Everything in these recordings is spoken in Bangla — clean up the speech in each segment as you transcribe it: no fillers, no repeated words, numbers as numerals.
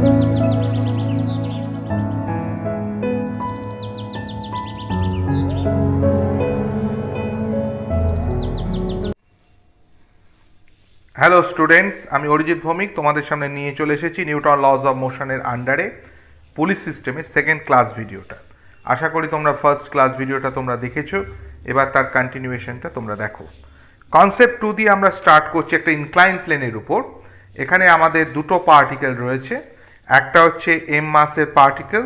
হ্যালো স্টুডেন্টস, আমি অরিজিৎ ভৌমিক তোমাদের সামনে নিয়ে চলে এসেছি নিউটন লজ অফ মোশনের আন্ডারে পুলিশ সিস্টেমের সেকেন্ড ক্লাস ভিডিওটা। আশা করি তোমরা ফার্স্ট ক্লাস ভিডিওটা তোমরা দেখেছো, এবার তার কন্টিনিউয়েশনটা তোমরা দেখো। কনসেপ্ট 2 দিয়ে আমরা স্টার্ট করছি একটা ইনক্লাইন প্লেনের উপর। এখানে আমাদের দুটো পার্টিকেল রয়েছে, একটা হচ্ছে এম মাসের পার্টিকেল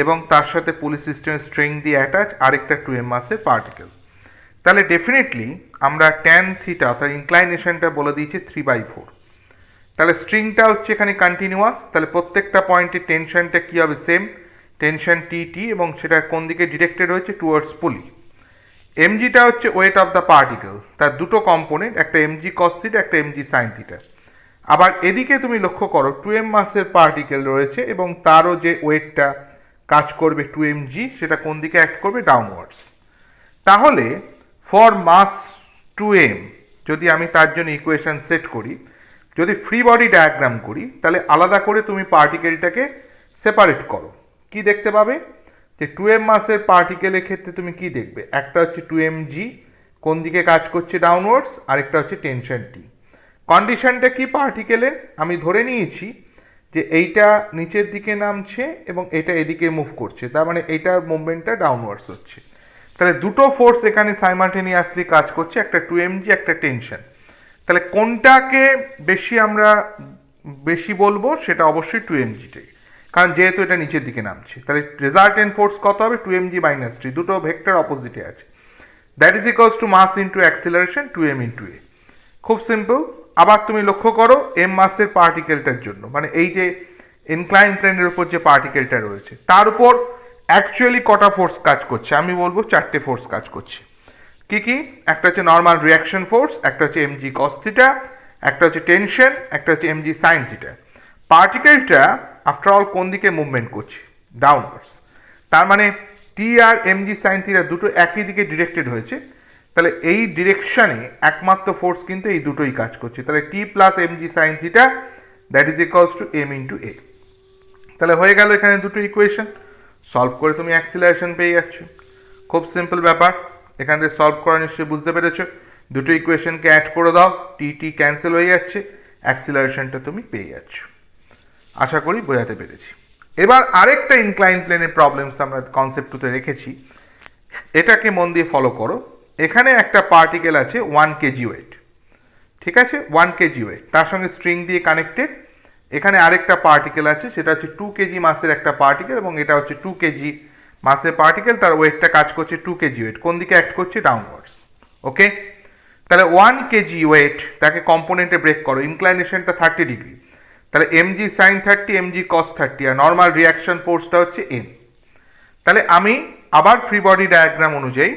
এবং তার সাথে পুলিশ সিস্টেমের স্ট্রিং দিয়ে অ্যাটাচ আরেকটা 2m মাসের পার্টিকেল। তাহলে ডেফিনেটলি আমরা ট্যান থিটা অর্থাৎ ইনক্লাইনেশনটা বলে দিয়েছি 3/4। তাহলে স্ট্রিংটা হচ্ছে এখানে কন্টিনিউয়াস, তাহলে প্রত্যেকটা পয়েন্টে টেনশনটা কী হবে? সেম টেনশন টি এবং সেটা কোন দিকে ডিরেক্টেড হয়েছে? টুয়ার্ডস পুলি। এমজিটা হচ্ছে ওয়েট অফ দ্য পার্টিকেল, তার দুটো কম্পোনেন্ট, একটা এমজি কস থিটা একটা এমজি সাইন থিটা। আবার এদিকে তুমি লক্ষ্য করো 2m মাসের পার্টিকেল রয়েছে এবং তারও যে ওয়েটটা কাজ করবে 2mg, সেটা কোন দিকে অ্যাক্ট করবে? ডাউনওয়ার্ডস। তাহলে ফর মাস 2m যদি আমি তার জন্য ইকুয়েশন সেট করি, যদি ফ্রি বডি ডায়াগ্রাম করি, তাহলে আলাদা করে তুমি পার্টিকেলটাকে সেপারেট করো, কি দেখতে পাবে? যে 2m মাসের পার্টিকেলের ক্ষেত্রে তুমি কি দেখবে? একটা হচ্ছে 2mg কোন দিকে কাজ করছে? ডাউনওয়ার্ডস। আরেকটা হচ্ছে টেনশন টি। কন্ডিশনটা কি পার্টিকেলের? আমি ধরে নিয়েছি যে এইটা নিচের দিকে নামছে এবং এটা এদিকে মুভ করছে, তার মানে এইটার মুভমেন্টটা ডাউনওয়ার্ডস হচ্ছে। তাহলে দুটো ফোর্স এখানে সাইমালটেনিয়াসলি কাজ করছে, একটা 2mg একটা টেনশন। তাহলে কোনটাকে আমরা বেশি বলবো? সেটা অবশ্যই 2mgটাই, কারণ যেহেতু এটা নিচের দিকে নামছে। তাহলে রেজাল্টেন্ট ফোর্স কত হবে? 2mg - 3, দুটো ভেক্টর অপোজিটে আছে। That is equals to mass into acceleration 2m into a। খুব সিম্পল। আবার তুমি লক্ষ্য করো এম মাসের পার্টিকেলটার জন্য, মানে এই যে ইনক্লাইন প্লেনের উপর যে পার্টিকেলটা রয়েছে তার উপর অ্যাকচুয়ালি কটা ফোর্স কাজ করছে? আমি বলবো 4টে ফোর্স কাজ করছে। কি কি? একটা হচ্ছে নর্মাল রিয়াকশন ফোর্স, একটা হচ্ছে এমজি কস থিটা, একটা হচ্ছে টেনশন, একটা হচ্ছে এমজি সাইন থিটা। পার্টিকেলটা আফটার অল কোন দিকে মুভমেন্ট করছে? ডাউনওয়ার্ডস। তার মানে টি আর এমজি সাইন থিটা দুটো একই দিকে ডিরেক্টেড হয়েছে, তাহলে এই ডিরেকশনে একমাত্র ফোর্স কিন্তু এই দুটোই কাজ করছে। তাহলে T plus mg sine theta that is equals to m into a. তাহলে হয়ে গেল এখানে দুটো ইকুয়েশন। সলভ করে তুমি অ্যাক্সিলারেশন পেয়ে যাচ্ছ। খুব সিম্পল ব্যাপার, এখান থেকে সলভ করা নিশ্চয়ই বুঝতে পেরেছো। দুটো ইকুয়েশনকে অ্যাড করে দাও, টি ক্যান্সেল হয়ে যাচ্ছে, অ্যাক্সিলারেশনটা তুমি পেয়ে যাচ্ছ। আশা করি বোঝাতে পেরেছি। এবার আরেকটা ইনক্লাইন প্লেনের প্রবলেমস আমরা কনসেপ্ট 2তে রেখেছি, এটাকে মন দিয়ে ফলো করো। এখানে একটা পার্টিকেল আছে 1 কেজি ওয়েট, ঠিক আছে? 1 কেজি ওয়েট, তার সঙ্গে স্ট্রিং দিয়ে কানেক্টেড। এখানে আরেকটা পার্টিকেল আছে, সেটা হচ্ছে 2 কেজি মাসের একটা পার্টিকেল এবং এটা হচ্ছে 2 কেজি মাসের পার্টিকেল, তার ওয়েটটা কাজ করছে 2 কেজি ওয়েট, কোন দিকে অ্যাক্ট করছে? ডাউনওয়ার্ডস। ওকে, তাহলে 1 কেজি ওয়েট তাকে কম্পোনেন্টে ব্রেক করো, ইনক্লাইনেশনটা 30 ডিগ্রি, তাহলে এমজি সাইন 30 এমজি কস 30 আর নর্মাল রিয়াকশন ফোর্সটা হচ্ছে এম। তাহলে আমি আবার ফ্রি বডি ডায়াগ্রাম অনুযায়ী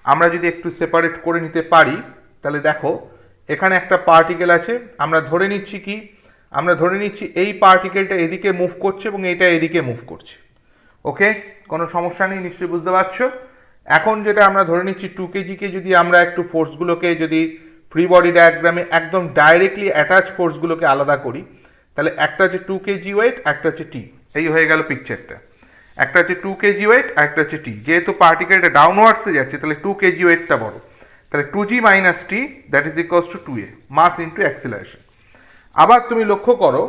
আমরা যদি একটু সেপারেট করে নিতে পারি, তাহলে দেখো এখানে একটা পার্টিকেল আছে, আমরা ধরে নিচ্ছি কি? আমরা ধরে নিচ্ছি এই পার্টিকেলটা এদিকে মুভ করছে এবং এটা এদিকে মুভ করছে। ওকে, কোনো সমস্যা নেই, নিশ্চয়ই বুঝতে পারছো। এখন যেটা আমরা ধরে নিচ্ছি 2 কেজিকে যদি আমরা একটু ফোর্সগুলোকে যদি ফ্রি বডি ডায়াগ্রামে একদম ডাইরেক্টলি অ্যাটাচ ফোর্সগুলোকে আলাদা করি, তাহলে একটা হচ্ছে 2 কেজি ওয়েট, একটা হচ্ছে টি। এই হয়ে গেল পিকচারটা। একটা হচ্ছে 2 কেজি ওয়েট, একটা হচ্ছে টি। যেহেতু পার্টিকেলটা ডাউনওয়ার্ডসে যাচ্ছে, তাহলে 2 কেজি ওয়েটটা বড়, তাহলে 2g - t that is equals to 2a, mass into acceleration. আবার তুমি লক্ষ্য করো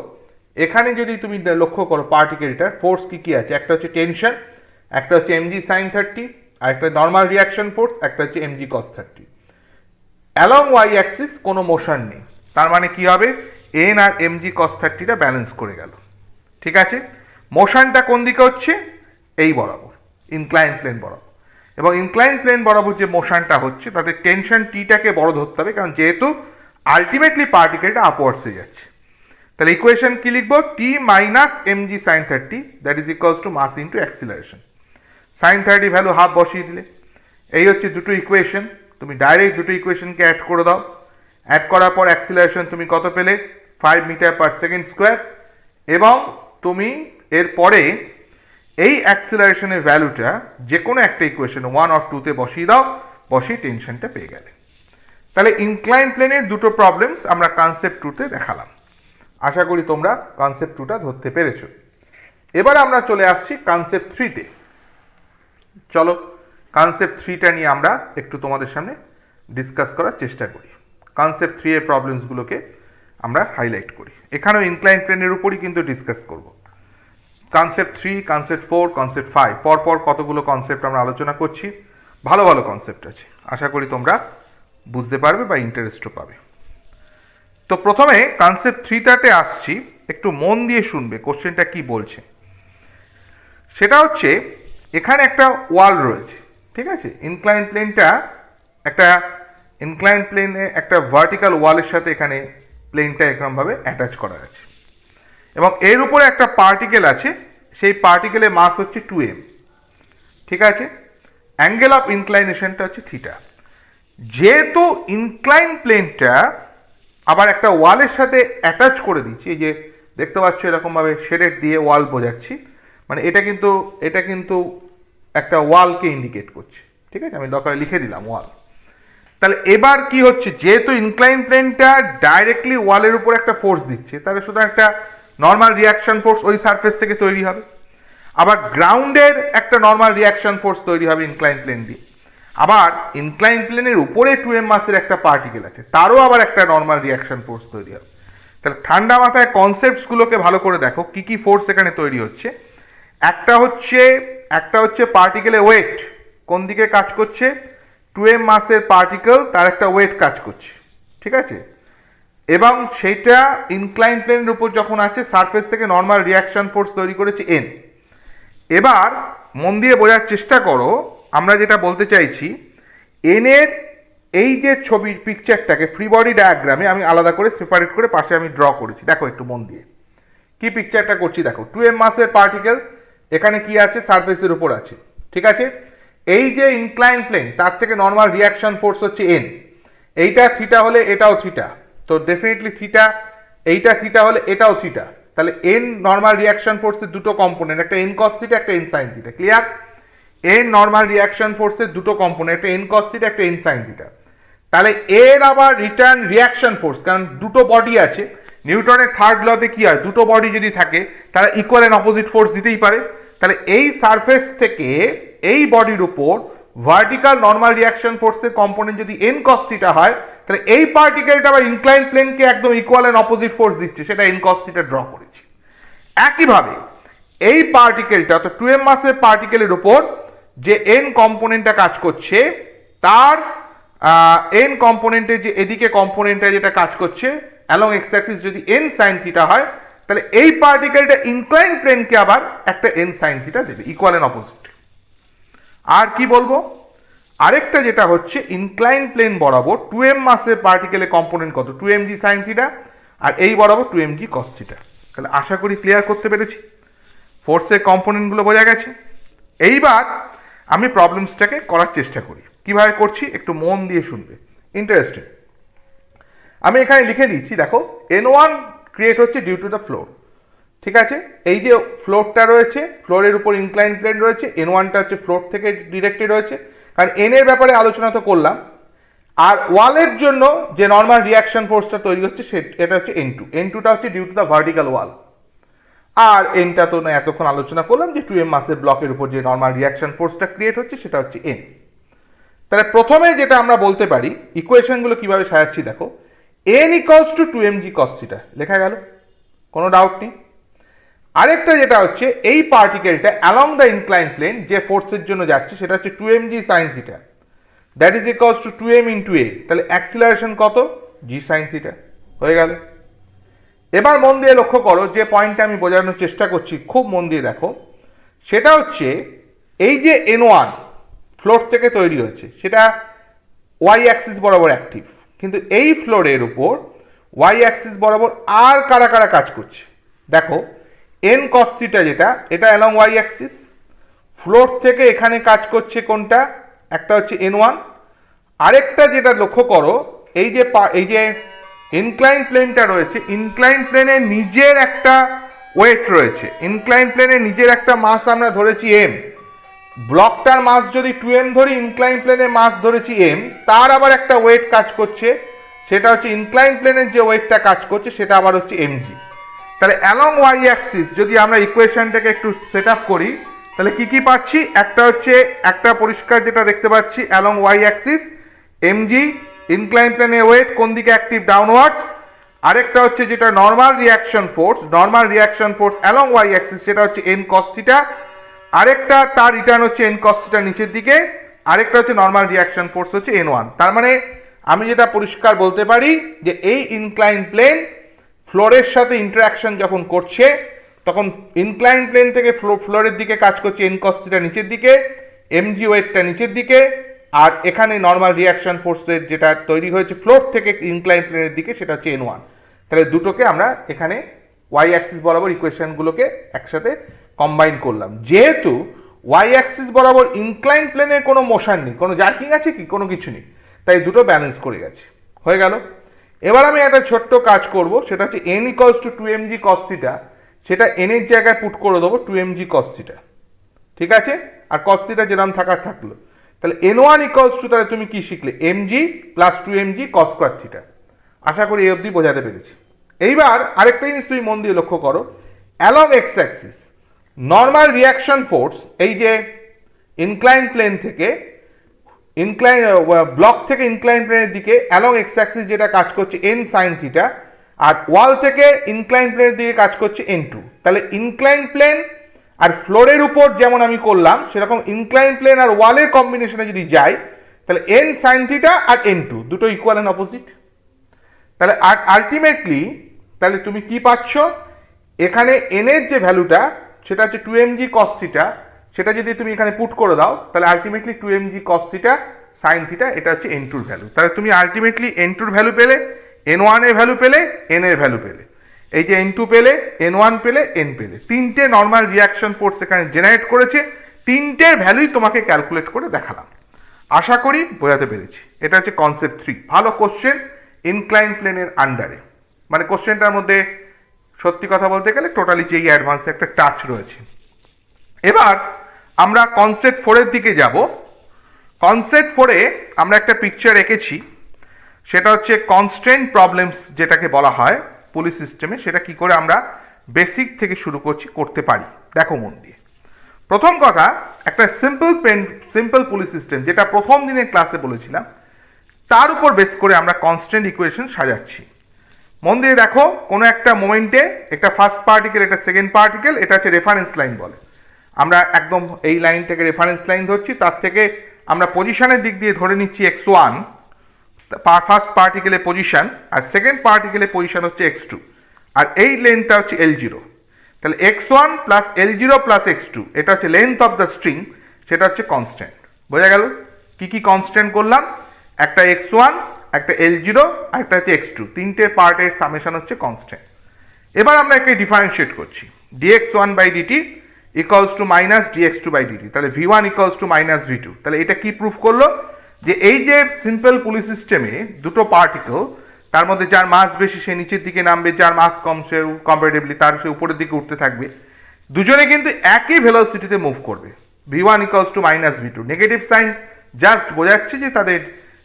এখানে যদি তুমি লক্ষ্য করো পার্টিকেলটার ফোর্স কি কি আছে? একটা হচ্ছে টেনশন, একটা হচ্ছে এমজি সাইন 30, আর একটা নর্মাল রিয়াকশন ফোর্স, একটা হচ্ছে এমজি কস 30। অ্যালং ওয়াই অ্যাক্সিস কোনো মোশন নেই, তার মানে কি হবে? এন আর এমজি কস 30টা ব্যালেন্স করে গেল, ঠিক আছে? মোশনটা কোন দিকে হচ্ছে? এই বরাবর, ইনক্লাইন প্লেন বরাবর। এবং ইনক্লাইন প্লেন বরাবর যে মোশনটা হচ্ছে তাতে টেনশন টিটাকে বড় ধরতে হবে, কারণ যেহেতু আলটিমেটলি পার্টিকেলটা আপওয়ার্ডসে যাচ্ছে। তাহলে ইকুয়েশন কি লিখবো? T minus M G 30 that is equals to mass into acceleration. Sine 30 value half বসিয়ে দিলে। এই হচ্ছে দুটো ইকুয়েশন, তুমি ডাইরেক্ট দুটো ইকুয়েশনকে অ্যাড করে দাও। অ্যাড করার পর অ্যাক্সিলারেশন তুমি কত পেলে? 5 মিটার পার সেকেন্ড স্কোয়ার। এবং তুমি এরপরে এই অ্যাক্সিলারেশনের ভ্যালুটা যে কোনো একটা ইকুয়েশন 1 or 2তে বসিয়ে দাও, বসিয়ে টেনশনটা পেয়ে গেলে। তাহলে ইনক্লাইন প্লেনের দুটো প্রবলেমস আমরা কনসেপ্ট 2তে দেখালাম। আশা করি তোমরা কনসেপ্ট 2টা ধরতে পেরেছো। এবার আমরা চলে আসছি কনসেপ্ট 3তে। চলো কনসেপ্ট 3টা নিয়ে আমরা একটু তোমাদের সামনে ডিসকাস করার চেষ্টা করি। কনসেপ্ট 3 এর প্রবলেমসগুলোকে আমরা হাইলাইট করি। এখানেও ইনক্লাইন প্লেনের উপরই কিন্তু ডিসকাস করব। কনসেপ্ট 3, কনসেপ্ট 4, কনসেপ্ট 5 পরপর কতগুলো কনসেপ্ট আমরা আলোচনা করছি। ভালো ভালো কনসেপ্ট আছে, আশা করি তোমরা বুঝতে পারবে বা ইন্টারেস্টও পাবে। তো প্রথমে কনসেপ্ট 3টাতে আসছি, একটু মন দিয়ে শুনবে কোশ্চেনটা কি বলছে। সেটা হচ্ছে এখানে একটা ওয়াল রয়েছে, ঠিক আছে। ইনক্লাইন প্লেনে একটা ভার্টিক্যাল ওয়ালের সাথে এখানে প্লেনটা এরকমভাবে অ্যাটাচ করা আছে এবং এর উপরে একটা পার্টিকেল আছে, সেই পার্টিকেলের মাস হচ্ছে 2m, ঠিক আছে। অ্যাঙ্গেল অফ ইনক্লাইনেশনটা হচ্ছে থিটা। যেহেতু ইনক্লাইন প্লেনটা আবার একটা ওয়ালের সাথে অ্যাটাচ করে দিচ্ছি, এই যে দেখতে পাচ্ছ এরকমভাবে শেডেড দিয়ে ওয়াল বোঝাচ্ছি, মানে এটা কিন্তু একটা ওয়ালকে ইন্ডিকেট করছে, ঠিক আছে। আমি দরকার লিখে দিলাম ওয়াল। তাহলে এবার কি হচ্ছে, যেহেতু ইনক্লাইন প্লেনটা ডাইরেক্টলি ওয়ালের উপর একটা ফোর্স দিচ্ছে, তাহলে শুধু একটা নর্মাল রিয়াকশন ফোর্স ওই সারফেস থেকে তৈরি হবে। আবার গ্রাউন্ডের একটা নর্মাল রিয়াকশন ফোর্স তৈরি হবে ইনক্লাইন প্লেন দিয়ে। আবার ইনক্লাইন প্লেনের উপরে 2m মাসের একটা পার্টিকেল আছে, তারও আবার একটা নর্মাল রিয়াকশন ফোর্স তৈরি হবে। তাহলে ঠান্ডা মাথায় কনসেপ্টসগুলোকে ভালো করে দেখো, কি কি ফোর্স এখানে তৈরি হচ্ছে। একটা হচ্ছে পার্টিকেলের ওয়েট, কোন দিকে কাজ করছে, 2m মাসের পার্টিকেল, তার একটা ওয়েট কাজ করছে, ঠিক আছে। এবং সেটা ইনক্লাইন প্লেনের উপর যখন আছে, সারফেস থেকে নর্মাল রিয়াকশন ফোর্স তৈরি করেছে n। এবার মন দিয়ে বোঝার চেষ্টা করো, আমরা যেটা বলতে চাইছি, n এর এই যে ছবির পিকচারটাকে ফ্রি বডি ডায়াগ্রামে আমি আলাদা করে সেপারেট করে পাশে আমি ড্র করেছি। দেখো একটু মন দিয়ে কি পিকচারটা করছি দেখো। 2m মাসের পার্টিকেল এখানে কি আছে, সারফেসের উপর আছে, ঠিক আছে। এই যে ইনক্লাইন প্লেন, তার থেকে নর্মাল রিয়াকশন ফোর্স হচ্ছে n। এইটা থিটা হলে এটাও থিটা, তো ডেফিনেটলি থিটা, এইটা থিটা হলে এটাও থিটা। তাহলে n নর্মাল রিয়াকশন ফোর্সের দুটো কম্পোনেন্ট, একটা n cos থিটা, একটা n sin theta. Clear? n normal reaction ফোর্সের দুটো কম্পোনেন্ট, একটা n cos থিটা, একটা n sin থিটা। তাহলে এর আবার রিটার্ন রিয়াকশন ফোর্স, কারণ দুটো বডি আছে, নিউটনের থার্ড লতে কি হয়, দুটো বডি যদি থাকে তারা ইকুয়াল অ্যান্ড অপোজিট ফোর্স দিতেই পারে। তাহলে এই সারফেস থেকে এই বডির উপর ভার্টিক্যাল নর্মাল রিয়াকশন ফোর্সের কম্পোনেন্ট যদি n cos থিটা হয়, তাহলে এই পার্টিকেলটা আবার ইনক্লাইন প্লেনকে একদম ইকুয়াল অ্যান্ড অপোজিট ফোর্স দিচ্ছে, সেটা n cos থিটা ড্র করেছি। একইভাবে এই পার্টিকেলটা, তো 2m মাসের পার্টিকেলের উপর যে n কম্পোনেন্টটা কাজ করছে, তার n কম্পোনেন্টের যে এদিকে কম্পোনেন্টটা যেটা কাজ করছে অ্যালং এক্স অ্যাক্সিস যদি n sin থিটা হয়, তাহলে এই পার্টিকেলটা ইনক্লাইন প্লেনকে আবার একটা n sin থিটা দেবে, ইকুয়াল অ্যান্ড অপোজিট। আর কি বলবো, আরেকটা যেটা হচ্ছে ইনক্লাইন প্লেন বরাবর 2m মাসের পার্টিকেলের কম্পোনেন্ট কত, 2mg sin থিটা, আর এই বরাবর 2mg cos থিটা। তাহলে আশা করি ক্লিয়ার করতে পেরেছি, ফোর্সের কম্পোনেন্টগুলো বোঝা গেছে। এইবার আমি প্রবলেমসটাকে করার চেষ্টা করি, কিভাবে করছি একটু মন দিয়ে শুনবে, ইন্টারেস্টিং। আমি এখানে লিখে দিচ্ছি, দেখো n1 ক্রিয়েট হচ্ছে ডিউ টু দ্য ফ্লোর, ঠিক আছে। এই যে ফ্লোরটা রয়েছে, ফ্লোরের উপর ইনক্লাইন প্লেন রয়েছে, n1টা হচ্ছে ফ্লোর থেকে ডিরেক্টেড রয়েছে, কারণ n এর ব্যাপারে আলোচনা তো করলাম। আর ওয়ালের জন্য যে নর্মাল রিয়াকশন ফোর্সটা তৈরি হচ্ছে এটা হচ্ছে n2টা হচ্ছে due to the vertical wall. আর nটা তো না এতক্ষণ আলোচনা করলাম যে 2m মাসের ব্লকের উপর যে নর্মাল রিয়াকশন ফোর্সটা ক্রিয়েট হচ্ছে সেটা হচ্ছে n। তাহলে প্রথমে যেটা আমরা বলতে পারি, ইকুয়েশনগুলো কিভাবে সাজাচ্ছি দেখো, n equals to 2mg cos theta লেখা গেল, কোনো ডাউট নেই। আরেকটা যেটা হচ্ছে এই পার্টিকেলটা অ্যালং দ্য ইনক্লাইন প্লেন যে ফোর্সের জন্য যাচ্ছে সেটা হচ্ছে 2mg sin theta, that is equals to 2m into a। তাহলে অ্যাক্সিলারেশন কত, g sin থিটা, হয়ে গেল। এবার মন দিয়ে লক্ষ্য করো, যে পয়েন্টটা আমি বোঝানোর চেষ্টা করছি খুব মন দিয়ে দেখো, সেটা হচ্ছে এই যে n1 ফ্লোর থেকে তৈরি হয়েছে, সেটা y অ্যাক্সিস বরাবর অ্যাক্টিভ, কিন্তু এই ফ্লোরের উপর y অ্যাক্সিস বরাবর আর কারা কারা কাজ করছে দেখো, n cos থিটা যেটা, এটা অ্যালং y অ্যাক্সিস, ফ্লোর থেকে এখানে কাজ করছে কোনটা, একটা হচ্ছে n1। আরেকটা যেটা লক্ষ্য করো, এই যে ইনক্লাইন প্লেনটা রয়েছে, ইনক্লাইন প্লেনের নিজের একটা ওয়েট রয়েছে, ইনক্লাইন প্লেনের নিজের একটা মাস আমরা ধরেছি m, ব্লকটার মাস যদি 2m ধরি, ইনক্লাইন প্লেনের মাস ধরেছি m, তার আবার একটা ওয়েট কাজ করছে, সেটা হচ্ছে ইনক্লাইন প্লেনের যে ওয়েটটা কাজ করছে সেটা আবার হচ্ছে mg। তাহলে অ্যালং ওয়াই অ্যাক্সিস যদি আমরা ইকুয়েশনটাকে একটু সেট আপ করি, তাহলে কি কি পাচ্ছি? একটা হচ্ছে, একটা পরিষ্কার যেটা দেখতে পাচ্ছি, along y axis mg incline প্লেনে ওয়েট কোন দিকে অ্যাক্টিভ ডাউনওয়ার্ডস। আরেকটা হচ্ছে যেটা normal reaction force along y axis, সেটা হচ্ছে এন কস থিটা। আরেকটা তার রিটার্ন হচ্ছে এন কস থিটা নিচের দিকে। আরেকটা হচ্ছে নর্মাল রিয়াকশন ফোর্স হচ্ছে এন ওয়ান। তার মানে আমি যেটা পরিষ্কার বলতে পারি যে এই ইনক্লাইন প্লেন ফ্লোরের সাথে ইন্টারাকশন যখন করছে, তখন ইনক্লাইন প্লেন থেকে ফ্লোরের দিকে কাজ করছে এন কস থিটা নিচের দিকে, এমজি ওয়েটটা নিচের দিকে, আর এখানে নর্মাল রিয়াকশন ফোর্সের যেটা তৈরি হয়েছে ফ্লোর থেকে ইনক্লাইন প্লেনের দিকে, সেটা হচ্ছে এন ওয়ান। তাহলে দুটোকে আমরা এখানে ওয়াই অ্যাক্সিস বরাবর ইকুয়েশনগুলোকে একসাথে কম্বাইন করলাম। যেহেতু ওয়াই অ্যাক্সিস বরাবর ইনক্লাইন প্লেনের কোনো মোশন নেই, কোনো জার্কিং আছে কি, কোনো কিছু নেই, তাই দুটো ব্যালেন্স করে গেছে, হয়ে গেল। এবার আমি একটা ছোট্ট কাজ করব, সেটা হচ্ছে N equals to 2mg cos theta, সেটা এন এর জায়গায় পুট করে দেবো 2mg cos থিটা, ঠিক আছে? আর cos থিটা যেরকম থাকার থাকলো। তাহলে এন ওয়ান ইকলস টু, তাহলে তুমি কি শিখলে? mg plus 2mg cos square theta. আশা করি এই অবধি বোঝাতে পেরেছি। এইবার আরেকটা জিনিস তুমি মন দিয়ে লক্ষ্য করো, along x Axis normal reaction force, এই যে ইনক্লাইন প্লেন থেকে ইনক্লাইন ব্লক থেকে ইনক্লাইন প্লেনের দিকে অ্যালং এক্স অ্যাক্সিস যেটা কাজ করছে এন সাইন থিটা, আর ওয়াল থেকে ইনক্লাইন প্লেনের দিকে কাজ করছে এন টু। তাহলে ইনক্লাইন প্লেন আর ফ্লোরের উপর যেমন আমি করলাম, সেরকম ইনক্লাইন প্লেন আর ওয়ালের কম্বিনেশনে যদি যাই, তাহলে এন সাইন থিটা আর এন টু দুটো ইকুয়াল অ্যান্ড অপোজিট। তাহলে আলটিমেটলি তাহলে তুমি কি পাচ্ছ? এখানে এন এর যে ভ্যালুটা সেটা হচ্ছে 2mg cos থিটা, সেটা যদি তুমি এখানে পুট করে দাও, তাহলে ultimately 2mg cos theta sine theta, এটা হচ্ছে এন টুর ভ্যালু। তাহলে তুমি আলটিমেটলি এন টুর ভ্যালু পেলে, এন ওয়ান এর ভ্যালু পেলে, এন এর ভ্যালু পেলে, এই যে এন টু পেলে, এন ওয়ান পেলে, এন পেলে, তিনটে নর্মাল রিয়াকশন ফোর্স এখানে জেনারেট করেছে, তিনটের ভ্যালুই তোমাকে ক্যালকুলেট করে দেখালাম। আশা করি বোঝাতে পেরেছি। এটা হচ্ছে কনসেপ্ট 3, ভালো কোশ্চেন, ইনক্লাইন প্লেনের আন্ডারে। মানে কোশ্চেনটার মধ্যে সত্যি কথা বলতে গেলে টোটালি যেই অ্যাডভান্স একটা টাচ রয়েছে। এবার আমরা কনসেপ্ট 4-এর দিকে যাব। কনসেপ্ট 4-এ আমরা একটা পিকচার এঁকেছি, সেটা হচ্ছে কনস্ট্রেন্ট প্রবলেমস যেটাকে বলা হয় পুলিশ সিস্টেমে, সেটা কি করে আমরা বেসিক থেকে শুরু করতে পারি। দেখো মন দিয়ে। প্রথম কথা, একটা সিম্পল পুলিশ সিস্টেম যেটা প্রথম দিনের ক্লাসে বলেছিলাম, তার উপর বেস করে আমরা কনস্ট্যান্ট ইকুয়েশন সাজাচ্ছি। মন দিয়ে দেখো, কোনো একটা মোমেন্টে একটা ফার্স্ট পার্টিকেল, একটা সেকেন্ড পার্টিকেল, এটা হচ্ছে রেফারেন্স লাইন বলে। আমরা একদম এই লাইনটাকে রেফারেন্স লাইন ধরছি, তার থেকে আমরা পজিশনের দিক দিয়ে ধরে নিচ্ছি x1 ফার্স্ট পার্টিকেলের পজিশন, আর সেকেন্ড পার্টিকেলের পজিশন হচ্ছে x2, আর এই লেন্থটা হচ্ছে L0। তাহলে x1 plus L0 plus x2, এটা হচ্ছে লেন্থ অফ দ্য স্ট্রিং, সেটা হচ্ছে কনস্ট্যান্ট। বোঝা গেল কি কি কনস্ট্যান্ট করলাম? একটা x1, একটা L0, আর একটা হচ্ছে x2, তিনটে পার্টের সামেশন হচ্ছে কনস্ট্যান্ট। এবার আমরা একে ডিফারেন্সিয়েট করছি, dx1 by dt equals to minus dx2 by dt, তাহলে v1 equals to minus v2। তাহলে এটা কি প্রুফ করলো? যে এই যে সিম্পল পুলি সিস্টেমে দুটো পার্টিকেল, তার মধ্যে যার মাস বেশি সে নিচের দিকে নামবে, যার মাস কম সে কম্পারেটিভলি তার সে উপরের দিকে উঠতে থাকবে, দুজনে কিন্তু একই ভেলোসিটিতে মুভ করবে, v1 equals to minus v2। Negative sign just বোঝাচ্ছে যে তাদের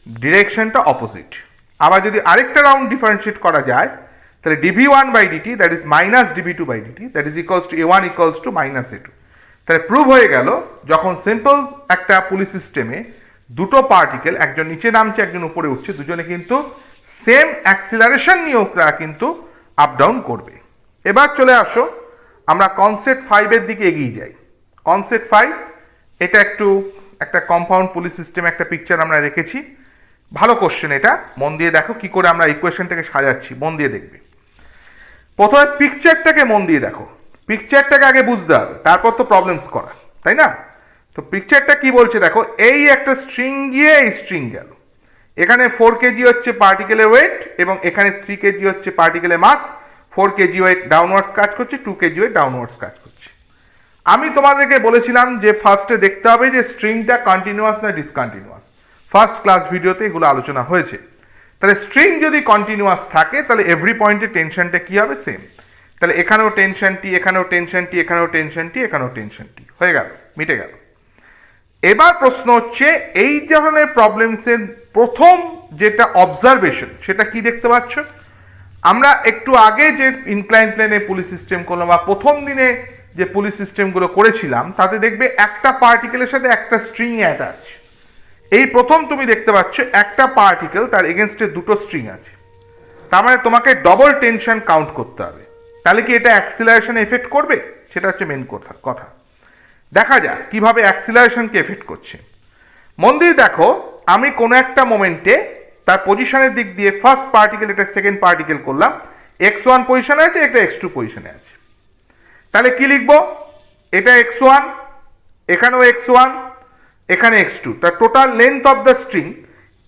ডিরেকশনটা অপোজিট। আবার যদি আরেকটা রাউন্ড ডিফারেন্সিয়েট করা যায়, তাহলে dv1 by dt that is minus dv2 by dt that is equals to a1 equals to minus a2। তাহলে প্রুভ হয়ে গেল, যখন সিম্পল একটা পুলি সিস্টেমে দুটো পার্টিকেল, একজন নিচে নামছে একজন উপরে উঠছে, দুজনে কিন্তু সেম অ্যাক্সিলারেশন নিয়েও তারা কিন্তু আপ ডাউন করবে। এবার চলে আসো আমরা কনসেপ্ট 5-এর দিকে এগিয়ে যাই। কনসেপ্ট 5 এটা একটা কম্পাউন্ড পুলি সিস্টেম একটা পিকচার আমরা রেখেছি। ভালো কোশ্চেন, এটা মন দিয়ে দেখো কি করে আমরা ইকুয়েশনটাকে সাজাচ্ছি, মন দিয়ে দেখবে। প্রথমে পিকচারটাকে মন দিয়ে দেখো, পিকচারটাকে আগে বুঝতে হবে, তারপর তো প্রবলেমস করা, তাই না? তো পিকচারটা কি বলছে দেখো, এই একটা স্ট্রিং গিয়ে এই স্ট্রিং গেল, এখানে 4 কেজি হচ্ছে পার্টিকেলের ওয়েট এবং এখানে 3 কেজি হচ্ছে পার্টিকেলের মাস। 4 কেজি ওয়েট ডাউনওয়ার্ডস কাজ করছে, 2 কেজি ওয়েট ডাউনওয়ার্ডস কাজ করছে। আমি তোমাদেরকে বলেছিলাম যে ফার্স্টে দেখতে হবে যে স্ট্রিংটা কন্টিনিউয়াস না ডিসকন্টিনিউয়াস। ফার্স্ট ক্লাস ভিডিওতে এগুলো আলোচনা হয়েছে। তাহলে স্ট্রিং যদি কন্টিনিউয়াস থাকে, তাহলে এভরি পয়েন্টে টেনশনটা কি হবে? সেম। তাহলে এখানেও টেনশন টি, এখানেও টেনশন টি, এখানেও টেনশন টি, এখানেও টেনশন টি, হয়ে গেল, মিটে গেল। এবার প্রশ্ন হচ্ছে, এই ধরনের প্রবলেমসের প্রথম যেটা অবজারভেশন, সেটা কি দেখতে পাচ্ছ? আমরা একটু আগে যে ইনক্লাইন প্লেনে পুলি সিস্টেম করলাম বা প্রথম দিনে যে পুলি সিস্টেমগুলো করেছিলাম তাতে দেখবে একটা পার্টিকেলের সাথে একটা স্ট্রিং অ্যাটাচ। এই প্রথম তুমি দেখতে পাচ্ছ একটা পার্টিকেল তার এগেনস্টে দুটো স্ট্রিং আছে, তার মানে তোমাকে ডবল টেনশন কাউন্ট করতে হবে। তাহলে কি এটা অ্যাক্সিলারেশন এফেক্ট করবে? সেটা হচ্ছে মেন কথা। দেখা যাক কিভাবে অ্যাক্সিলারেশনকে এফেক্ট করছে। মন দিয়ে দেখো, আমি কোনো একটা মোমেন্টে তার পজিশনের দিক দিয়ে ফার্স্ট পার্টিকেল এটা সেকেন্ড পার্টিকেল করলাম, x1 পজিশনে আছে, একটা x2 পজিশনে আছে। তাহলে কি লিখবো? এটা x1, এখানেও x1, এখানে x2, তার total length of the string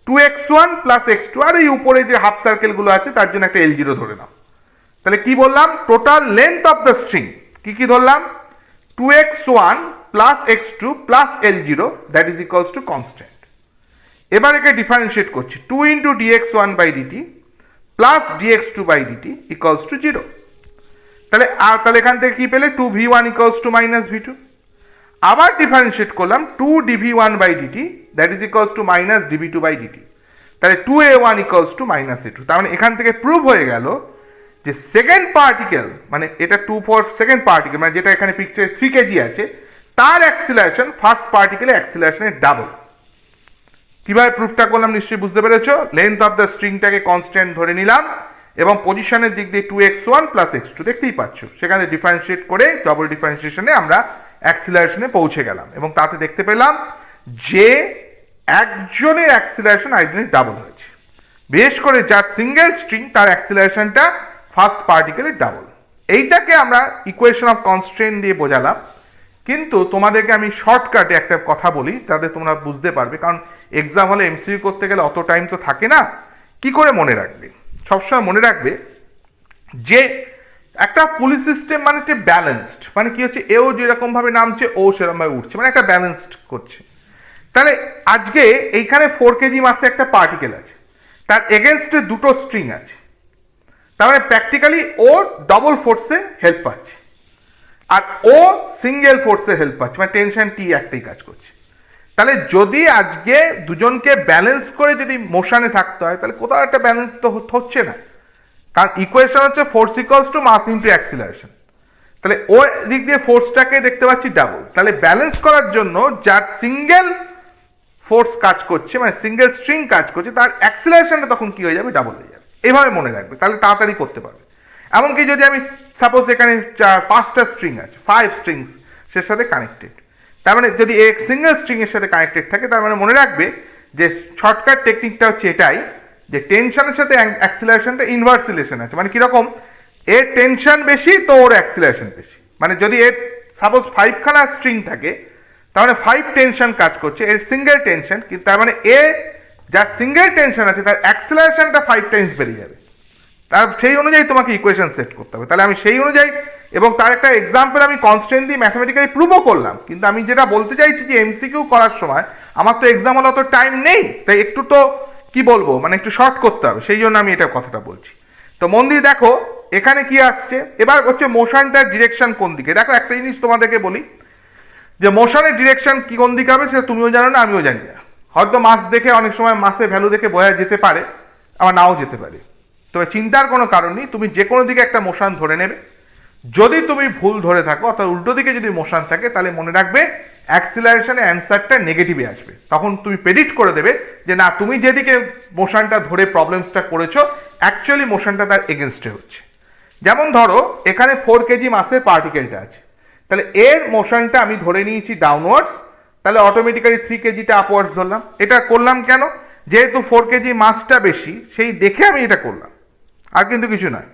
2x1 plus x2, আর এই উপরে যে হাফ সার্কেলগুলো আছে তার জন্য একটা L0 ধরে নাও। তাহলে কি বললাম? Total length of the string কি ধরলাম? 2x1 plus x2 plus L0 that is equals to constant. এবার একে ডিফারেন্সিয়েট করছি, 2 into dx1 by dt plus dx2 by dt equals to 0। তাহলে এখান থেকে কি পেলে? 2v1 equals to minus v2। আবার ডিফারেন্সিয়েট করলাম 2 dv1 by dt that is equals to minus dv2 by dt। তাহলে 2a1 equals to minus a2। তার মানে এখান থেকে প্রুভ হয়ে গেল যে সেকেন্ড পার্টিকেল, মানে এটা 2 ফর সেকেন্ড পার্টিকেল, মানে যেটা এখানে পিকচারে 3 কেজি আছে, তার অ্যাক্সিলারেশন ফার্স্ট পার্টিকেলের অ্যাক্সিলারেশনের ডাবল। কিভাবে প্রুফটা করলাম নিশ্চয়ই বুঝতে পেরেছো। লেন্থ অফ দ্য স্ট্রিংটাকে কনস্ট্যান্ট ধরে নিলাম এবং পজিশনের দিক দিয়ে 2x1 প্লাস x2 দেখতেই পাচ্ছ, সেখানে ডিফারেন্সিয়েট করে ডবল ডিফারেন্সিয়েশনে আমরা অ্যাক্সিলারেশনে পৌঁছে গেলাম এবং তাতে দেখতে পেলাম যে একজনের অ্যাক্সিলারেশন আরেকজনের ডাবল হয়েছে। বিশেষ করে যার সিঙ্গেল স্ট্রিং তার অ্যাক্সিলারেশনটা ফার্স্ট পার্টিকেলের ডাবল। এইটাকে আমরা ইকুয়েশন অফ কনস্ট্রেন্ট দিয়ে বোঝালাম, কিন্তু তোমাদেরকে আমি শর্টকাটে একটা কথা বলি তাতে তোমরা বুঝতে পারবে, কারণ এক্সাম হলে এমসিকিউ করতে গেলে অত টাইম তো থাকে না। কি করে মনে রাখবে? সবসময় মনে রাখবে যে একটা পুলি সিস্টেম মানে হচ্ছে ব্যালেন্সড, মানে কি হচ্ছে, এও যেরকম ভাবে নামছে ও সেরকম ভাবে উঠছে, মানে একটা ব্যালেন্সড করছে। তাহলে আজকে এইখানে 4 কেজি মাসে একটা পার্টিকেল আছে, তার এগেনস্টে দুটো স্ট্রিং আছে, তার মানে প্র্যাকটিক্যালি ও ডবল ফোর্সে হেল্প পাচ্ছে আর ও সিঙ্গেল ফোর্সে হেল্প পাচ্ছে, মানে টেনশন টি একটাই কাজ করছে। তাহলে যদি আজকে দুজনকে ব্যালেন্স করে যদি মোশনে থাকতে হয়, তাহলে কোথাও একটা ব্যালেন্স তো হচ্ছে না, কারণ ইকুয়েশন হচ্ছে force equals to mass into acceleration. তাহলে ও দিক দিয়ে ফোর্সটাকে দেখতে পাচ্ছি ডাবল। তাহলে ব্যালেন্স করার জন্য যার সিঙ্গেল ফোর্স কাজ করছে, মানে সিঙ্গেল স্ট্রিং কাজ করছে, তার অ্যাক্সিলারেশনটা তখন কি হয়ে যাবে? ডাবল হয়ে যাবে। এইভাবে মনে রাখবে, তাহলে তাড়াতাড়ি করতে পারবে। এমনকি যদি আমি সাপোজ এখানে 5টা স্ট্রিং আছে, 5 স্ট্রিংস সে সাথে কানেক্টেড, তার মানে যদি এক সিঙ্গেল স্ট্রিং এর সাথে কানেক্টেড থাকে, তার মানে মনে রাখবে যে শর্টকাট টেকনিকটা হচ্ছে এটাই, যে টেনশনের সাথে অ্যাক্সিলারেশনটা ইনভার্স রিলেশন আছে। মানে কিরকম? এর টেনশন বেশি তো ওর অ্যাক্সিলারেশন বেশি। মানে যদি এর সাপোজ 5 খানা স্ট্রিং থাকে, তার মানে 5 টেনশন কাজ করছে, এর সিঙ্গেল টেনশন, কিন্তু তার মানে এ যার সিঙ্গেল টেনশন আছে তার অ্যাক্সিলারেশনটা 5 টাইমস বেড়ে যাবে। তার সেই অনুযায়ী তোমাকে ইকুয়েশন সেট করতে হবে। তাহলে আমি সেই অনুযায়ী, এবং তার একটা এক্সাম্পল আমি কনস্ট্যান্ট দিয়ে ম্যাথমেটিক্যালি প্রুভও করলাম। কিন্তু আমি যেটা বলতে চাইছি যে এমসিকিউ করার সময় আমার তো এক্সাম হলে অত টাইম নেই, তাই একটু তো কি বলবো, মানে একটু শর্ট করতে হবে, সেই জন্য আমি এটা কথাটা বলছি। তো মন দিয়ে দেখো এখানে কি আসছে। এবার হচ্ছে মোশনটার ডিরেকশন কোন দিকে। দেখো একটা জিনিস তোমাদেরকে বলি, যে মোশনের ডিরেকশন কি কোন দিকে হবে সেটা তুমিও জানো না, আমিও জানি না। হয়তো মাস দেখে, অনেক সময় মাসে ভ্যালু দেখে বোঝা যেতে পারে, আবার নাও যেতে পারে। তবে চিন্তার কোনো কারণ নেই, তুমি যে কোনো দিকে একটা মোশন ধরে নেবে। যদি তুমি ভুল ধরে থাকো, অর্থাৎ উল্টো দিকে যদি মোশন থাকে, তাহলে মনে রাখবে অ্যাক্সিলারেশনে অ্যান্সারটা নেগেটিভে আসবে। তখন তুমি প্রেডিক্ট করে দেবে যে না, তুমি যেদিকে মোশনটা ধরে প্রবলেমসটা করেছো অ্যাকচুয়ালি মোশনটা তার এগেনস্টে হচ্ছে। যেমন ধরো এখানে 4 কেজি মাসের পার্টিকেলটা আছে, তাহলে এর মোশনটা আমি ধরে নিয়েছি ডাউনওয়ার্ডস, তাহলে অটোমেটিক্যালি 3 কেজিটা আপওয়ার্ডস ধরলাম। এটা করলাম কেন? যেহেতু 4 কেজি মাসটা বেশি, সেই দেখে আমি এটা করলাম, আর কিন্তু কিছু নয়।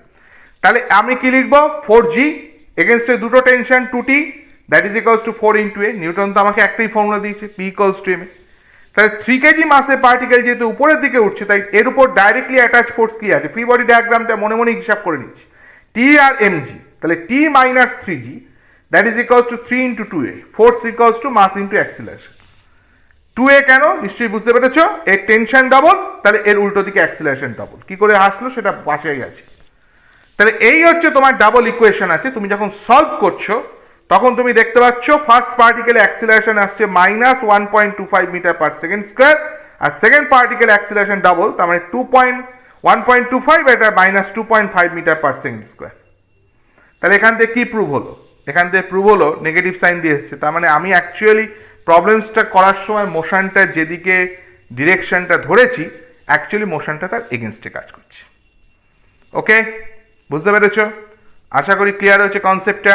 তাহলে আমি কি লিখবো? 4g এগেনস্টে দুটো tension 2t that is equals two 4 into A. Newton তো আমাকে একটাই ফর্মুলা দিয়েছে, p ইকুয়ালস টু m। তাহলে 3 কেজি মাসের পার্টিকেল যেহেতু উপরের দিকে উঠছে, তাই এর উপর ডাইরেক্টলি অ্যাটাচ ফোর্স কি আছে? ফ্রি বডি ডায়াগ্রামটা মনে মনে হিসাব করে নিচ্ছি, t আর mg। তাহলে t minus 3g that is equals to 3 into 2a, force equals to mass into acceleration. 2a কেন? নিশ্চয়ই বুঝতে পেরেছো, এর টেনশন ডাবল, তাহলে এর উল্টো দিকে অ্যাক্সিলারেশন ডাবল। কি করে আসলো সেটা পাশে গেছে। তাহলে এই হচ্ছে তোমার ডাবল ইকুয়েশন আছে। তুমি যখন সলভ করছো তখন তুমি দেখতে পাচ্ছ ফার্স্ট পার্টিকেল অ্যাক্সিলারেশন আসছে minus 1.25 metre per second square, আর সেকেন্ড পার্টিকেল অ্যাক্সিলারেশন ডাবল, তার মানে 1.25, এটা -2.5 মিটার পার সেকেন্ড স্কোয়ার। তাহলে এখান থেকে কি প্রুভ হলো? এখান থেকে প্রুভ হলো নেগেটিভ সাইন দিয়ে এসছে, তার মানে আমি অ্যাকচুয়ালি প্রবলেমসটা করার সময় মোশনটা যেদিকে ডিরেকশনটা ধরেছি অ্যাকচুয়ালি মোশনটা তার এগেনস্টে কাজ করছে। ওকে, বুঝতে পেরেছো? আশা করি ক্লিয়ার হয়েছে কনসেপ্টটা।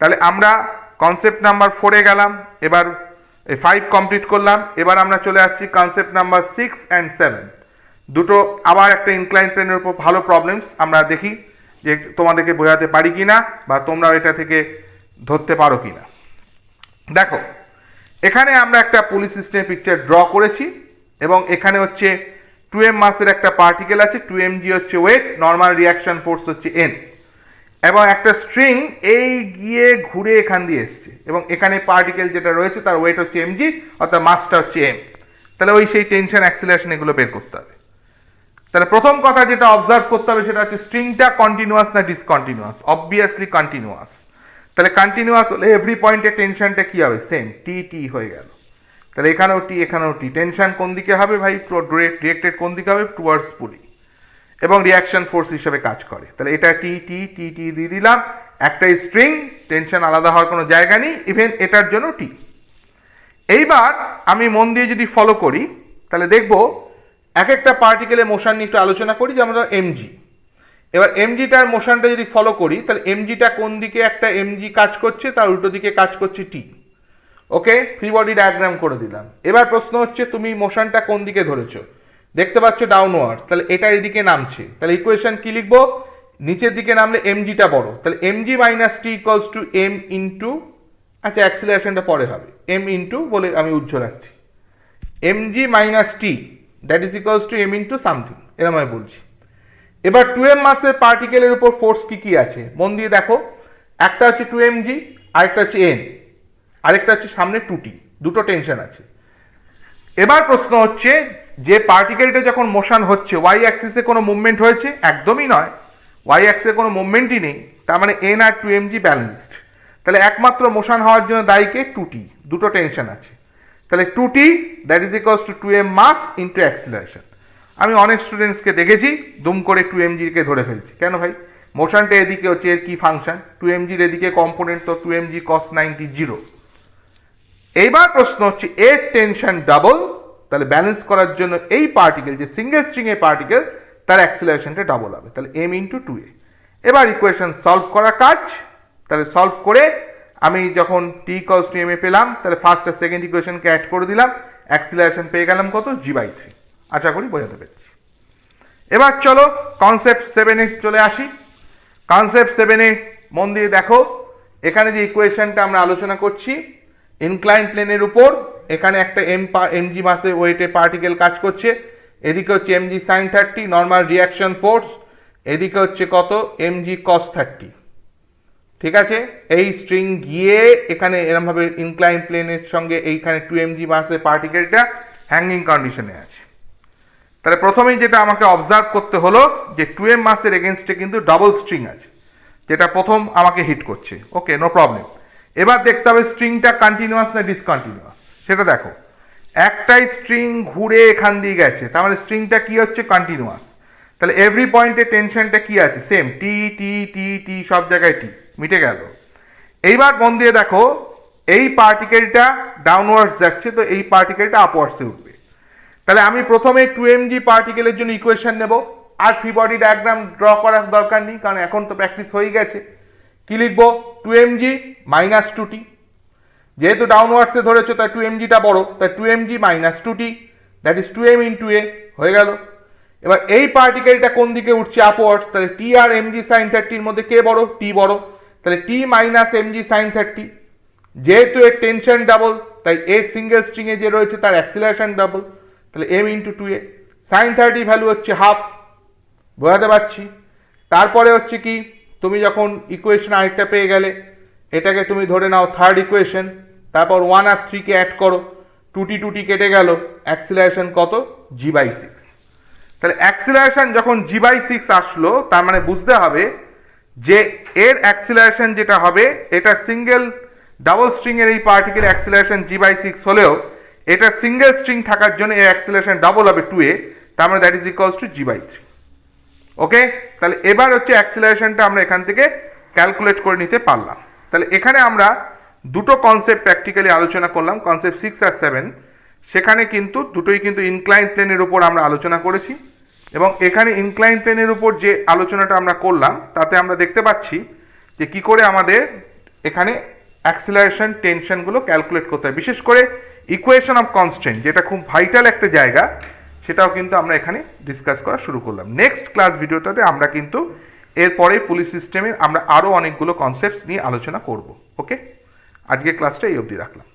তাহলে আমরা কনসেপ্ট নাম্বার 4-এ গেলাম, এবার 5 কমপ্লিট করলাম। এবার আমরা চলে আসছি কনসেপ্ট নাম্বার 6 and 7, দুটো আবার একটা ইনক্লাইন প্লেনের উপর ভালো প্রবলেমস। আমরা দেখি যে তোমাদেরকে বোঝাতে পারি কিনা বা তোমরা এটা থেকে ধরতে পারো কিনা। দেখো, এখানে আমরা একটা পুলি সিস্টেমের পিকচার ড্র করেছি এবং এখানে হচ্ছে 2m মাসের একটা পার্টিকেল আছে, 2mg হচ্ছে ওয়েট, নর্মাল রিয়াকশন ফোর্স হচ্ছে n, এবং একটা স্ট্রিং এই গিয়ে ঘুরে এখান দিয়ে এসছে এবং এখানে পার্টিকেল যেটা রয়েছে তার ওয়েট হচ্ছে mg, অর্থাৎ মাসটা হচ্ছে m। তাহলে ওই সেই টেনশন অ্যাক্সিলারেশন এগুলো বের করতে হবে। তাহলে প্রথম কথা যেটা অবজার্ভ করতে হবে সেটা হচ্ছে স্ট্রিংটা কন্টিনিউয়াস না ডিসকন্টিনিউয়াস। Obviously continuous. তাহলে কন্টিনিউয়াস হলে এভরি পয়েন্টে টেনশনটা কি হবে? সেম, টি টি হয়ে গেল। তাহলে এখানেও টি, এখানেও টি। টেনশন কোন দিকে হবে ভাই? ডিরেক্টেড কোন দিকে হবে? টুয়ার্ডস পুলি, এবং রিয়াকশন ফোর্স হিসেবে কাজ করে। তাহলে এটা টি টি টি টি দিয়ে দিলাম। একটা স্ট্রিং, টেনশন আলাদা হওয়ার কোনো জায়গা নেই, ইভেন এটার জন্য টি। এইবার আমি মন দিয়ে যদি ফলো করি তাহলে দেখবো এক একটা পার্টিকেলের মোশন নিয়ে একটু আলোচনা করি, যেমন এমজি। এবার এমজিটার মোশনটা যদি ফলো করি তাহলে এমজিটা কোন দিকে একটা এমজি কাজ করছে, তার উল্টো দিকে কাজ করছে টি। ওকে, ফ্রি বডি ডায়াগ্রাম করে দিলাম। এবার প্রশ্ন হচ্ছে তুমি মোশনটা কোন দিকে ধরেছো? দেখতে পাচ্ছ ডাউনওয়ার্ডস, তাহলে এটা এদিকে নামছে। তাহলে ইকুয়েশন কি লিখবো? নিচের দিকে নামলে এমজিটা বড়, তাহলে mg minus t equals to m into, আচ্ছা অ্যাক্সিলারেশনটা পরে হবে, এম ইন্টু বলে আমি উজ্জ্বল রাখছি, mg minus t that is equals to m into something, এরকম আমি বলছি। এবার 2m মাসের পার্টিকেলের উপর ফোর্স কি কি আছে মন দিয়ে দেখো। একটা হচ্ছে 2mg, আরেকটা হচ্ছে n, আরেকটা হচ্ছে সামনে 2t, দুটো টেনশন আছে। এবার প্রশ্ন হচ্ছে যে পার্টিকেলটা যখন মোশন হচ্ছে ওয়াই অ্যাক্সিসে কোনো মুভমেন্ট হয়েছে? একদমই নয়, ওয়াই অ্যাক্সিসে কোনো মুভমেন্টই নেই। তার মানে n আর 2mg ব্যালেন্সড। তাহলে একমাত্র মোশন হওয়ার জন্য দায়ী কে? 2t, দুটো টেনশন আছে। তাহলে 2t that is equals to 2m mass into acceleration. আমি অনেক স্টুডেন্টসকে দেখেছি দুম করে 2mg কে ধরে ফেলছি। কেন ভাই? মোশনটা এদিকে হচ্ছে, এর কি ফাংশন? 2mg এদিকে কম্পোনেন্ট, তো 2mg cos 90 0। এইবার প্রশ্ন হচ্ছে এর টেনশন ডাবল, তাহলে ব্যালেন্স করার জন্য এই পার্টিকেল যে সিঙ্গেল স্ট্রিং এর পার্টিকেল তার অ্যাক্সিলারেশনটা ডাবল হবে, তাহলে m ইন্টু 2a। এবার ইকুয়েশন সলভ করা কাজ। তাহলে সলভ করে আমি যখন t ইকুয়ালস টু m এ পেলাম, তাহলে ফার্স্ট আর সেকেন্ড ইকুয়েশনকে অ্যাড করে দিলাম, অ্যাক্সিলারেশন পেয়ে গেলাম কত? g/3। আশা করি বোঝাতে পেরেছি। এবার চলো কনসেপ্ট 7-এ চলে আসি। কনসেপ্ট 7-এ মন দিয়ে দেখো, এখানে যে ইকুয়েশনটা আমরা আলোচনা করছি ইনক্লাইন প্লেনের উপর, এখানে একটা mg মাসে ওয়েটে পার্টিকেল কাজ করছে, এদিকে হচ্ছে mg sin 30 normal reaction force, এদিকে হচ্ছে কত? mg cos 30। ঠিক আছে, এই স্ট্রিং গিয়ে এখানে এরমভাবে ইনক্লাইন প্লেনের সঙ্গে এইখানে 2mg মাসের পার্টিকেলটা হ্যাঙ্গিং কন্ডিশনে আছে। তাহলে প্রথমেই যেটা আমাকে অবজার্ভ করতে হলো যে 2m মাসের এগেনস্টে কিন্তু ডাবল স্ট্রিং আছে, যেটা প্রথম আমাকে হিট করছে। ওকে, নো প্রবলেম। এবার দেখতে হবে স্ট্রিংটা কন্টিনিউয়াস না ডিসকন্টিনিউয়াস, সেটা দেখো। একটাই স্ট্রিং ঘুরে এখান দিয়ে গেছে, তার মানে স্ট্রিংটা কি হচ্ছে? কন্টিনিউয়াস। তাহলে এভরি পয়েন্টে টেনশনটা কি আছে? সেম, টি টি টি টি, সব জায়গায় টি, মিটে গেল। এইবার মন দিয়ে দেখো, এই পার্টিকেলটা ডাউনওয়ার্ডস যাচ্ছে, তো এই পার্টিকেলটা আপওয়ার্ডসে উঠবে। তাহলে আমি প্রথমে 2mg পার্টিকেলের জন্য ইকুয়েশন নেব, আর ফ্রি বডি ডায়াগ্রাম ড্র করার দরকার নেই, কারণ এখন তো প্র্যাকটিস হয়ে গেছে। কি লিখবো? 2mg মাইনাস 2t, যেহেতু ডাউনওয়ার্ডসে ধরেছো তাই 2mgটা বড়, তাই 2mg minus 2t that is 2m into a হয়ে গেল। এবার এই পার্টিকেলটা কোন দিকে উঠছে? আপওয়ার্ডস, তাহলে t আর mg sin 30 এর মধ্যে কে বড়? t বড়, তাহলে t মাইনাস mg sin 30। যেহেতু এর টেনশন ডাবল, তাই এ সিঙ্গেল স্ট্রিং এ যে রয়েছে তার অ্যাক্সিলারেশন ডাবল, তাহলে m into 2a। sin 30 value হচ্ছে হাফ, বোঝাতে পারছি। তারপরে হচ্ছে কি, তুমি যখন ইকুয়েশন আরেকটা পেয়ে গেলে, এটাকে তুমি ধরে নাও থার্ড ইকুয়েশন, তারপর 1 আর 3 কে অ্যাড করো, 2t কেটে গেল, অ্যাক্সিলারেশন কত? g/6। তাহলে অ্যাক্সিলারেশন যখন g/6 আসলো, তার মানে বুঝতে হবে যে এর অ্যাক্সিলারেশন যেটা হবে, এটা সিঙ্গেল ডাবল স্ট্রিং এর এই পার্টিকেল অ্যাক্সিলারেশন g/6 হলেও এটা সিঙ্গেল স্ট্রিং থাকার জন্য এর অ্যাক্সিলারেশন ডাবল হবে 2a, তার মানে that is equals two g/3। ওকে, তাহলে এবার হচ্ছে অ্যাক্সিলারেশনটা আমরা এখান থেকে ক্যালকুলেট করে নিতে পারলাম। তাহলে এখানে আমরা দুটো কনসেপ্ট প্র্যাকটিক্যালি আলোচনা করলাম, কনসেপ্ট 6 আর 7। সেখানে কিন্তু দুটোই কিন্তু ইনক্লাইন প্লেনের উপর আমরা আলোচনা করেছি, এবং এখানে ইনক্লাইন প্লেনের উপর যে আলোচনাটা আমরা করলাম তাতে আমরা দেখতে পাচ্ছি যে কি করে আমাদের এখানে অ্যাক্সিলারেশন টেনশনগুলো ক্যালকুলেট করতে হয়, বিশেষ করে ইকুয়েশন অফ কনস্ট্যান্ট যেটা খুব ভাইটাল একটা জায়গা, সেটাও কিন্তু আমরা এখানে ডিসকাস করা শুরু করলাম। নেক্সট ক্লাস ভিডিওটাতে আমরা কিন্তু এরপরে পুলিশ সিস্টেমে আমরা আরও অনেকগুলো কনসেপ্টস নিয়ে আলোচনা করব। ওকে, আজকে ক্লাসটা এই অবধি রাখলাম।